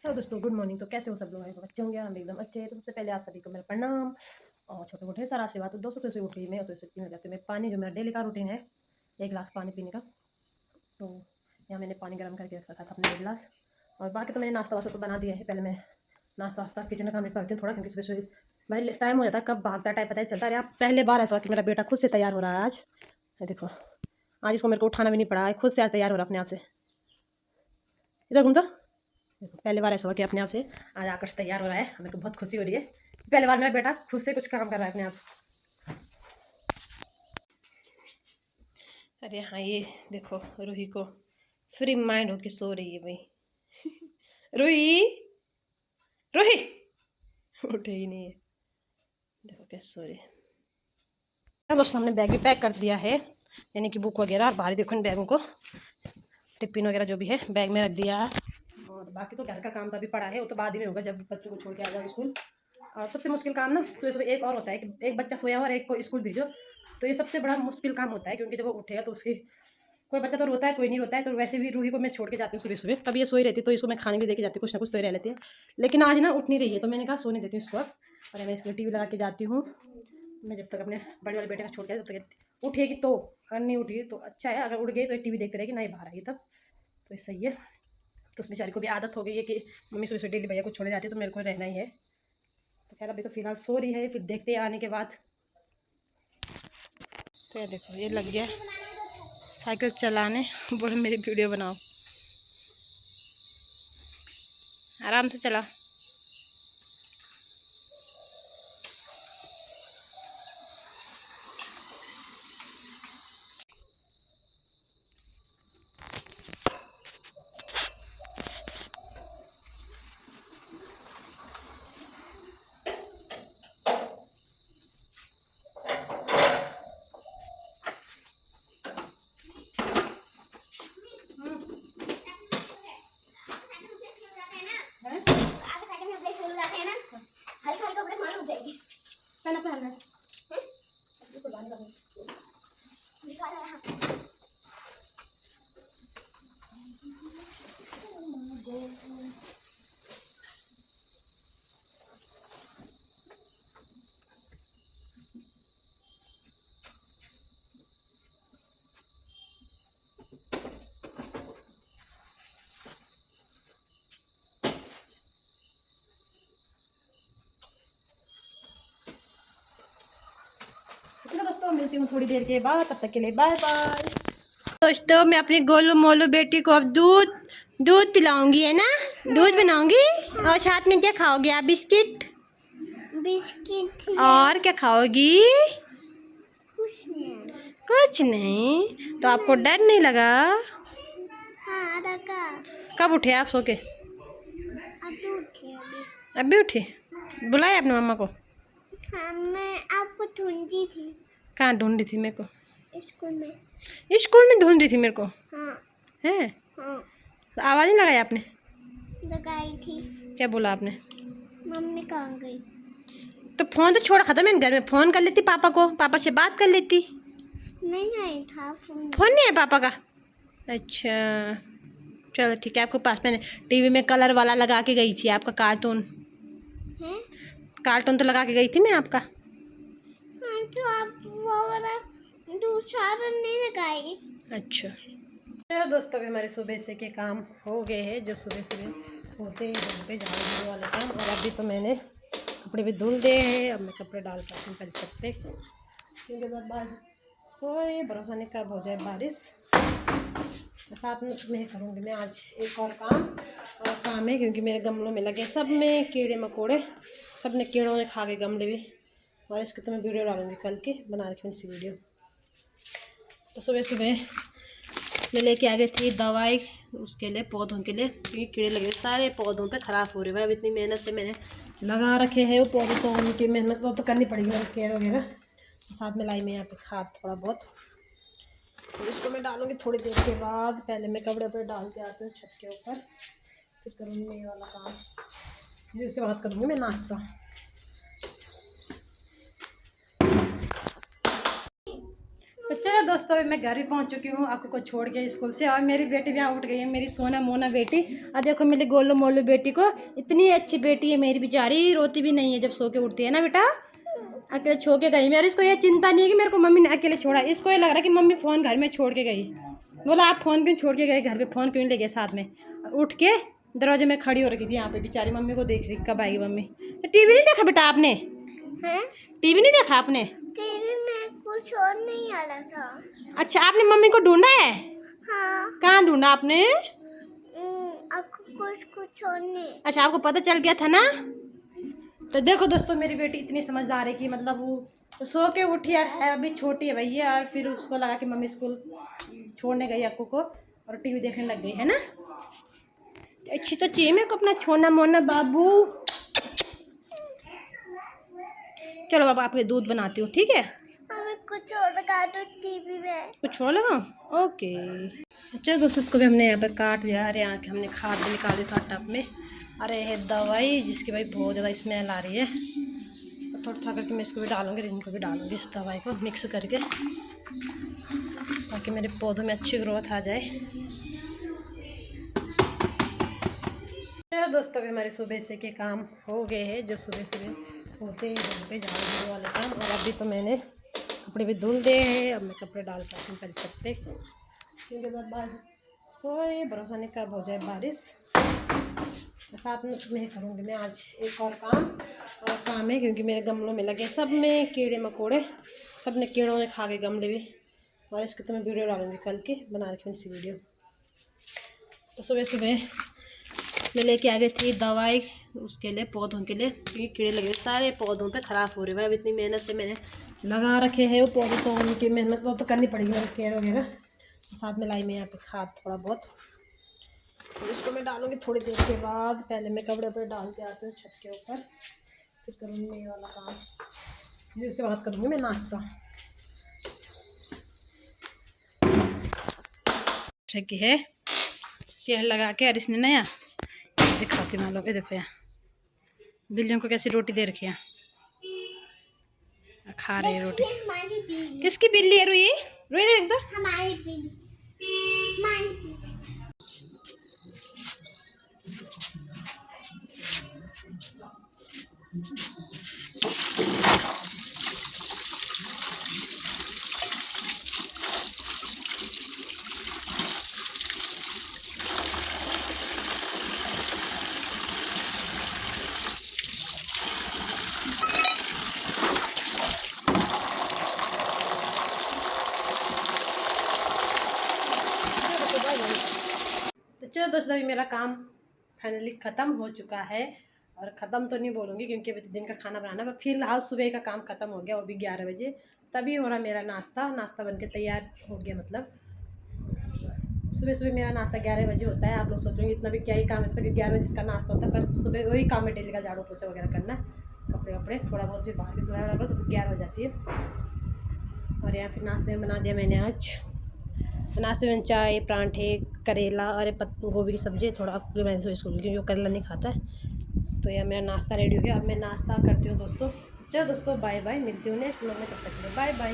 Hello दोस्तों, good morning. तो कैसे हो सब लोग? अच्छे होंगे, हम एकदम अच्छे हैं। तो सबसे पहले आप सभी को मेरा प्रणाम और छोटे मोटे सारा आशीर्वाद। तो दोस्तों से उठ गई मैं, उससे 3 हो जाते मैं पानी, जो मेरा डेली का रूटीन है 1 गिलास पानी पीने का। तो यहाँ मैंने पानी गर्म करके रखा था अपने 1 गिलास। और बाकी तो मैंने नाश्ता वास्ता तो बना दिया है। पहले मैं नाश्ता वास्ता किचन का काम करती हूँ थोड़ा, क्योंकि सुबह सुबह भाई टाइम हो जाता है, कब भागता टाइम पता ही चलता है। आप पहले बार ऐसा कि मेरा बेटा खुद से तैयार हो रहा है आज। ये देखो, आज इसको मेरे को उठाना भी नहीं पड़ा है, खुद से आज तैयार हो रहा है अपने आप से। इधर घूम तो। पहले बार ऐसा हुआ कि अपने आप से आज आकर्ष तैयार हो रहा है, हमें को बहुत खुशी हो रही है। पहले बार मेरा बेटा खुद से कुछ काम कर रहा है अपने आप। अरे हाँ, ये देखो रूही को फ्री माइंड होके सो रही है भाई। रूही, रूही उठे ही नहीं है, देखो कैसे सो रही है। दोस्तों हमने बैग भी पैक कर दिया है, यानी कि बुक वगैरह। और बाहर देखो इन बैगों को, टिफिन वगैरह जो भी है बैग में रख दिया है। और बाकी तो घर का काम तो अभी पड़ा है, वो तो बाद ही में होगा जब बच्चों को छोड़ के आ जाओ स्कूल। और सबसे मुश्किल काम ना सुबह सुबह एक और होता है कि एक बच्चा सोया हो और एक को स्कूल भेजो। तो ये सबसे बड़ा मुश्किल काम होता है, क्योंकि जब वो उठेगा तो उसकी कोई बच्चा तो रोता है, कोई नहीं रोता है। तो वैसे भी रूही को मैं छोड़ के जाती हूँ सुबह सुबह, तब ये सोई रहती है तो इसको मैं खाने भी दे के जाती हूँ, कुछ ना कुछ सोई रह लेती है। लेकिन आज ना उठ नहीं रही है, तो मैंने कहा सोने देती हूँ इसको। और मैं इसके लिए टीवी लगा के जाती हूँ। मैं जब तक अपने बड़े वाले बेटे का छोड़ के जब तक उठेगी तो, अगर नहीं उठी तो अच्छा है, अगर उठ गई तो टीवी देखते रहेगी, नहीं बाहर आएगी तब तो सही है। तो उस बेचारी को भी आदत हो गई है कि मम्मी सुबह सुबह डेली भैया को छोड़े जाती है, तो मेरे को रहना ही है। तो खैर अभी तो फिलहाल सो रही है, फिर देखते हैं आने के बाद। तो ये देखो, ये लग गया साइकिल चलाने, बोले मेरी वीडियो बनाओ। आराम से चला। दोस्तों मिलती हूँ थोड़ी देर के बाद, तब तक के लिए बाय बाय। दोस्तों मैं अपनी गोलू मोलू बेटी को अब दूध पिलाऊंगी, है ना? दूध बनाऊंगी। और साथ में क्या खाओगी आप? बिस्किट? बिस्किट और क्या खाओगी? कुछ नहीं। नहीं। तो आपको डर नहीं लगा? हाँ लगा। कब उठे आप सो के? अभी उठी अभी उठे? बुलाया अपने मम्मा को? हाँ, मैं आपको ढूंढी थी। कहाँ ढूंढी थी मेरे को? स्कूल में। स्कूल में ढूंढी थी मेरे को? हाँ। है? हाँ तो आवाज़ नहीं लगाई आपने? लगाई थी। क्या बोला आपने? मम्मी कहाँ गई? तो फ़ोन तो छोड़ा खत्म है, घर में फ़ोन कर लेती पापा को, पापा से बात कर लेती। नहीं था फोन। फ़ोन नहीं है पापा का? अच्छा चलो ठीक है। आपके पास मैंने टीवी में कलर वाला लगा के गई थी, आपका कार्टून। है? कार्टून तो लगा के गई थी मैं आपका। हाँ, तो आप वो वाला दूसरा नहीं लगाएगी? अच्छा चलो दोस्तों, अभी हमारे सुबह से के काम हो गए हैं, जो सुबह सुबह होते हैं घर पे झाड़ू झाड़ू वाले काम। और अभी तो मैंने कपड़े भी धुल दिए हैं। अब मैं कपड़े डाल पाती हूँ पहले छत पे, क्योंकि बाद कोई भरोसा नहीं कब हो जाए बारिश। साथ में करूँगी मैं आज एक और काम है, क्योंकि मेरे गमलों में लगे सब में कीड़े मकोड़े, सब ने कीड़ों ने खा गए गमले भी। और इसकी तो मैं वीडियो डालूँगी कल की, बना रखी इसी वीडियो। तो सुबह सुबह मैं लेके आ गई थी दवाई उसके लिए, पौधों के लिए, क्योंकि कीड़े लगे सारे पौधों पे ख़राब हो रहे हैं। अब इतनी मेहनत से मैंने लगा रखे हैं वो पौधे, तो उनकी मेहनत वो तो करनी पड़ेगी, और केयर वगैरह। साथ में लाई मैं यहाँ पे खाद थोड़ा बहुत, तो इसको मैं डालूँगी थोड़ी देर के बाद। पहले मैं कपड़े पर डाल के आती हूँ छत के ऊपर, फिर करूँगी मैं ये वाला काम, फिर उसके बाद करूँगी मैं नाश्ता। तो चलो दोस्तों दोस्तों मैं घर भी पहुंच चुकी हूँ आपको छोड़ के स्कूल से, और मेरी बेटी भी यहाँ उठ गई है, मेरी सोना मोना बेटी। और देखो मेरी गोलू मोलू बेटी को, इतनी अच्छी बेटी है मेरी, बेचारी रोती भी नहीं है जब सो के उठती है ना बेटा। अकेले छोड़ के गई मेरे, इसको ये चिंता नहीं है कि मेरे को मम्मी ने अकेले छोड़ा, इसको ये लग रहा है कि मम्मी फ़ोन घर में छोड़ के गई। बोला आप फ़ोन क्यों छोड़ के गए घर पे, फ़ोन क्यों ले गए साथ में। उठ के दरवाजे में खड़ी हो रखी थी यहाँ पे बेचारी, मम्मी को देख रही कब आएगी मम्मी। टीवी नहीं देखा बेटा आपने? टीवी नहीं देखा आपने? टीवी में कुछ और नहीं आ रहा था। अच्छा आपने मम्मी को ढूंढा है? हाँ। कहाँ ढूंढा आपने? आपको कुछ और नहीं। अच्छा आपको पता चल गया था ना। तो देखो दोस्तों मेरी बेटी इतनी समझदार है कि मतलब वो तो सो के उठी यार, है अभी छोटी है भैया, और फिर उसको लगा कि मम्मी स्कूल छोड़ने गई अक्कू को, और टीवी देखने लग गई है ना। अच्छी तो चाहिए मेरे को अपना छोना मोना बाबू। चलो बाबा आपके दूध बनाती हूँ, ठीक है? हमें कुछ और लगा दो टीवी में। कुछ और लगाओ, ओके। तो चलो दोस्तों इसको भी हमने यहाँ पर काट लिया। अरे यहाँ के हमने खाद भी निकाल दी था टब में। अरे है दवाई जिसकी भाई बहुत ज़्यादा स्मेल आ रही है, तो थोड़ा थोड़ा करके मैं इसको भी डालूंगी, इनको भी डालूंगी इस दवाई को मिक्स करके, ताकि मेरे पौधों में अच्छी ग्रोथ आ जाए। दोस्तों अभी हमारे सुबह से के काम हो गए हैं, जो सुबह सुबह होते हैं घर पे झाड़ू वाले काम। और अभी तो मैंने कपड़े भी धुल दिए हैं, अब मैं कपड़े डाल पाती हूँ पहले छत पे, क्योंकि बाद कोई भरोसा नहीं कब हो जाए बारिश। साथ में मैं करूँगी मैं आज एक और काम है, क्योंकि मेरे गमलों में लगे सब में कीड़े मकोड़े, सब ने कीड़ों ने खा गए गमले भी। और इसकी तो मैं वीडियो डालूँगी कल की, बना रखी हूँ इसी वीडियो। तो सुबह सुबह मैं लेके आ गई थी दवाई उसके लिए, पौधों के लिए, क्योंकि कीड़े लगे हुए सारे पौधों पे ख़राब हो रहे हैं। अब इतनी मेहनत से मैंने लगा रखे हैं वो पौधे, तो उनकी मेहनत तो करनी पड़ेगी मेरे केयर वगैरह। साथ में लाई मैं यहाँ पे खाद थोड़ा बहुत, तो इसको मैं डालूँगी थोड़ी देर के बाद। पहले मैं कपड़े पर डाल के आती हूँ छत के ऊपर, फिर करूँगी मैं ये वाला काम, फिर उसके बाद करूँगी मैं नाश्ता। ठीक है तेल लगा के, और इसने नया दिखाती हूँ लोग, ये देखो यहाँ बिल्लियों को कैसी रोटी दे रखी है, खा रही है रोटी। किसकी बिल्ली है? रुई रुई देख दो। हमारी बिल्ली। तो चलो दोस्तों अभी मेरा काम फाइनली ख़त्म हो चुका है, और ख़त्म तो नहीं बोलूँगी क्योंकि अभी तो दिन का खाना बनाना है, पर फिलहाल सुबह का काम ख़त्म हो गया, वो भी 11 बजे तभी हो रहा मेरा नाश्ता बन के तैयार हो गया। मतलब सुबह सुबह मेरा नाश्ता 11 बजे होता है। आप लोग सोचेंगे इतना भी क्या ही काम है इसका कि 11 बजे इसका नाश्ता होता है, पर सुबह वही काम है डेली का, झाड़ू पोछा वगैरह करना, कपड़े वपड़े थोड़ा बहुत भी बाहर की धुलाई वगैरह, तो 11 हो जाती है। और यहाँ फिर नाश्ते में बना दिया मैंने आज, नाश्ते में चाय, परांठे, करेला और गोभी की सब्ज़ी, थोड़ा अक्ल मैंने सुबह स्कूल क्योंकि वो करेला नहीं खाता है। तो यह मेरा नाश्ता रेडी हो गया, अब मैं नाश्ता करती हूँ दोस्तों। चलो दोस्तों बाय बाय, मिलती हूँ नेक्स्ट व्लॉग में, तब तक के लिए बाय बाय।